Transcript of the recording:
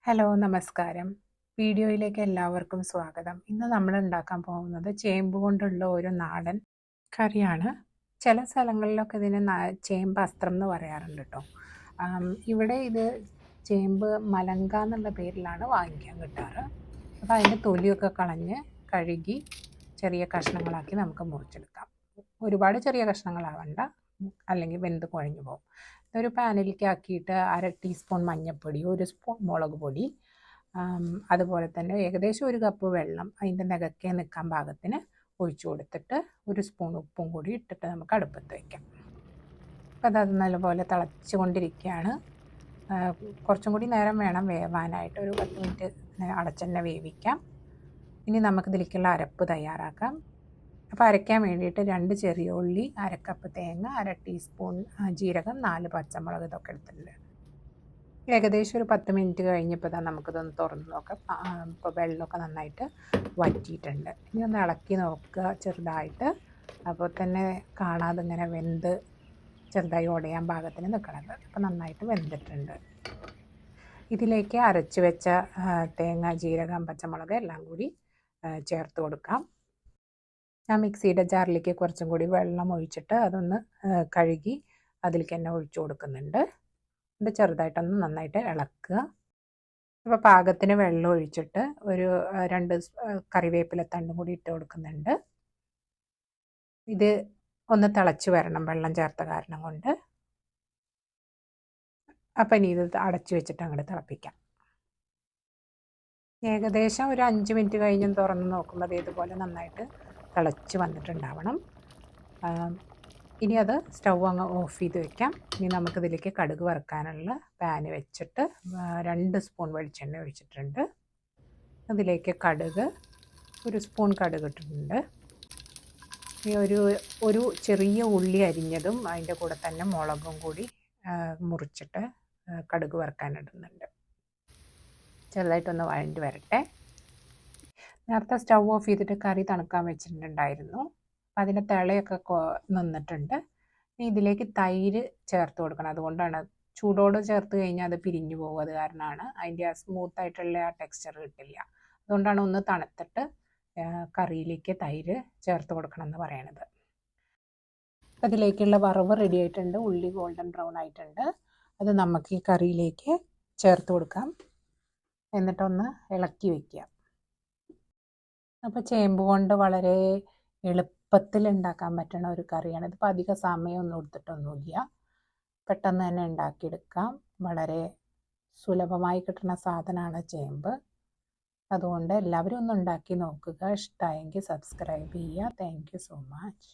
Hello നമസ്കാരം. വീഡിയോയിലേക്ക് എല്ലാവർക്കും സ്വാഗതം. ഇന്ന് നമ്മൾ ഉണ്ടാക്കാൻ പോകുന്നത് ചേമ്പ് കൊണ്ടുള്ള ഒരു നാടൻ കറിയാണ്. ചില സ്ഥലങ്ങളിലൊക്കെ ഇതിന് ചേമ്പ് അസ്ത്രം എന്ന് പറയാറുണ്ട് കേട്ടോ. ഇവിടെ ഇത് ചേമ്പ് മലങ്ക എന്നുള്ള പേരിലാണ് വാങ്ങിക്കാൻ കിട്ടാറ്. അപ്പോൾ അതിൻ്റെ തൊലിയൊക്കെ കളഞ്ഞ് കഴുകി ചെറിയ കഷ്ണങ്ങളാക്കി നമുക്ക് മുറിച്ചെടുക്കാം. ഒരുപാട് ചെറിയ കഷ്ണങ്ങളാവണ്ട, അല്ലെങ്കിൽ വെന്ത് കുഴഞ്ഞു പോകും. ഒരു പാനിലേക്ക് ആക്കിയിട്ട് 1/2 ടീസ്പൂൺ മഞ്ഞൾപ്പൊടി, 1 സ്പൂൺ മുളക് പൊടി, അതുപോലെ തന്നെ ഏകദേശം 1 കപ്പ് വെള്ളം അതിൻ്റെ നികക്കെ നിൽക്കാൻ പാകത്തിന് ഒഴിച്ചു കൊടുത്തിട്ട് 1 സ്പൂൺ ഉപ്പും കൂടി ഇട്ടിട്ട് നമുക്ക് അടുപ്പത്ത് വയ്ക്കാം. അപ്പോൾ അത് നല്ലപോലെ തിളച്ചുകൊണ്ടിരിക്കുകയാണ്. കുറച്ചും കൂടി നേരം വേണം വേവാനായിട്ട്. ഒരു 10 മിനിറ്റ് അടച്ചെന്നെ വേവിക്കാം. ഇനി നമുക്കിതിലേക്കുള്ള അരപ്പ് തയ്യാറാക്കാം. അപ്പോൾ അരയ്ക്കാൻ വേണ്ടിയിട്ട് 2 ചെറിയ ഉള്ളി, 1/2 കപ്പ് തേങ്ങ, 1/2 ടീസ്പൂൺ ജീരകം, 4 പച്ചമുളക് ഇതൊക്കെ എടുത്തിട്ടുണ്ട്. ഏകദേശം ഒരു 10 മിനിറ്റ് കഴിഞ്ഞപ്പോൾ നമുക്കിതൊന്ന് തുറന്ന് നോക്കാം. ഇപ്പോൾ വെള്ളമൊക്കെ നന്നായിട്ട് വറ്റിയിട്ടുണ്ട്. ഇനി ഒന്ന് ഇളക്കി നോക്കുക ചെറുതായിട്ട്. അപ്പോൾ തന്നെ കാണാതെ ഇങ്ങനെ വെന്ത് ചെറുതായി ഉടയാൻ പാകത്തിന് നിൽക്കണത്. അപ്പോൾ നന്നായിട്ട് വെന്തിട്ടുണ്ട്. ഇതിലേക്ക് അരച്ച് വെച്ച തേങ്ങ, ജീരകം, പച്ചമുളക് എല്ലാം കൂടി ചേർത്ത് കൊടുക്കാം. ഞാൻ മിക്സിയുടെ ജാറിലേക്ക് കുറച്ചും കൂടി വെള്ളം ഒഴിച്ചിട്ട് അതൊന്ന് കഴുകി അതിലേക്ക് തന്നെ ഒഴിച്ചു കൊടുക്കുന്നുണ്ട്. ഇത് ചെറുതായിട്ടൊന്ന് നന്നായിട്ട് ഇളക്കുക. അപ്പോൾ പാകത്തിന് വെള്ളം ഒഴിച്ചിട്ട് ഒരു 2 കറിവേപ്പില തണ്ടും കൂടി ഇട്ട് കൊടുക്കുന്നുണ്ട്. ഇത് ഒന്ന് തിളച്ച് വരണം വെള്ളം ചേർത്ത കാരണം കൊണ്ട്. അപ്പം ഇനി ഇത് അടച്ചു വെച്ചിട്ട് അങ്ങോട്ട് തിളപ്പിക്കാം. ഏകദേശം ഒരു 5 മിനിറ്റ് കഴിഞ്ഞ് തുറന്ന് നോക്കുമ്പോൾ ഇതുപോലെ നന്നായിട്ട് തിളച്ച് വന്നിട്ടുണ്ടാവണം. ഇനി അത് സ്റ്റൗ അങ്ങ് ഓഫ് ചെയ്ത് വെക്കാം. ഇനി നമുക്കിതിലേക്ക് കടുക് വറുക്കാനുള്ള പാന് വെച്ചിട്ട് 2 സ്പൂൺ വെളിച്ചെണ്ണ ഒഴിച്ചിട്ടുണ്ട്. അതിലേക്ക് കടുക്, 1 സ്പൂൺ കടുക് ഇട്ടിട്ടുണ്ട്. ഒരു ചെറിയ ഉള്ളി അരിഞ്ഞതും അതിൻ്റെ കൂടെ തന്നെ മുളകും കൂടി മുറിച്ചിട്ട് കടുക് വറുക്കാനിടുന്നുണ്ട്. ചെറുതായിട്ടൊന്ന് വഴണ്ടി വരട്ടെ. നേരത്തെ സ്റ്റൗ ഓഫ് ചെയ്തിട്ട് കറി തണുക്കാൻ വെച്ചിട്ടുണ്ടായിരുന്നു. അപ്പം അതിൻ്റെ തിളയൊക്കെ നിന്നിട്ടുണ്ട്. ഇതിലേക്ക് തൈര് ചേർത്ത് കൊടുക്കണം. അതുകൊണ്ടാണ് ചൂടോട് ചേർത്ത് കഴിഞ്ഞാൽ അത് പിരിഞ്ഞു പോകും. അത് കാരണമാണ് അതിൻ്റെ സ്മൂത്തായിട്ടുള്ള ആ ടെക്സ്ചർ കിട്ടില്ല. അതുകൊണ്ടാണ് ഒന്ന് തണുത്തിട്ട് കറിയിലേക്ക് തൈര് ചേർത്ത് കൊടുക്കണം എന്ന് പറയണത്. അതിലേക്കുള്ള വറവ് റെഡി ആയിട്ടുണ്ട്. ഉള്ളി ഗോൾഡൻ ബ്രൗൺ ആയിട്ടുണ്ട്. അത് നമുക്ക് ഈ കറിയിലേക്ക് ചേർത്ത് കൊടുക്കാം. എന്നിട്ടൊന്ന് ഇളക്കി വയ്ക്കുക. അപ്പോൾ ചേമ്പ് കൊണ്ട് വളരെ എളുപ്പത്തിൽ ഉണ്ടാക്കാൻ പറ്റുന്ന ഒരു കറിയാണ്. ഇതിപ്പോൾ അധിക സമയമൊന്നും എടുത്തിട്ടൊന്നുമില്ല. പെട്ടെന്ന് തന്നെ ഉണ്ടാക്കിയെടുക്കാം. വളരെ സുലഭമായി കിട്ടുന്ന സാധനമാണ് ചേമ്പ്. അതുകൊണ്ട് എല്ലാവരും ഒന്ന് ഉണ്ടാക്കി നോക്കുക. ഇഷ്ടമായെങ്കിൽ സബ്സ്ക്രൈബ് ചെയ്യുക. Thank you so much.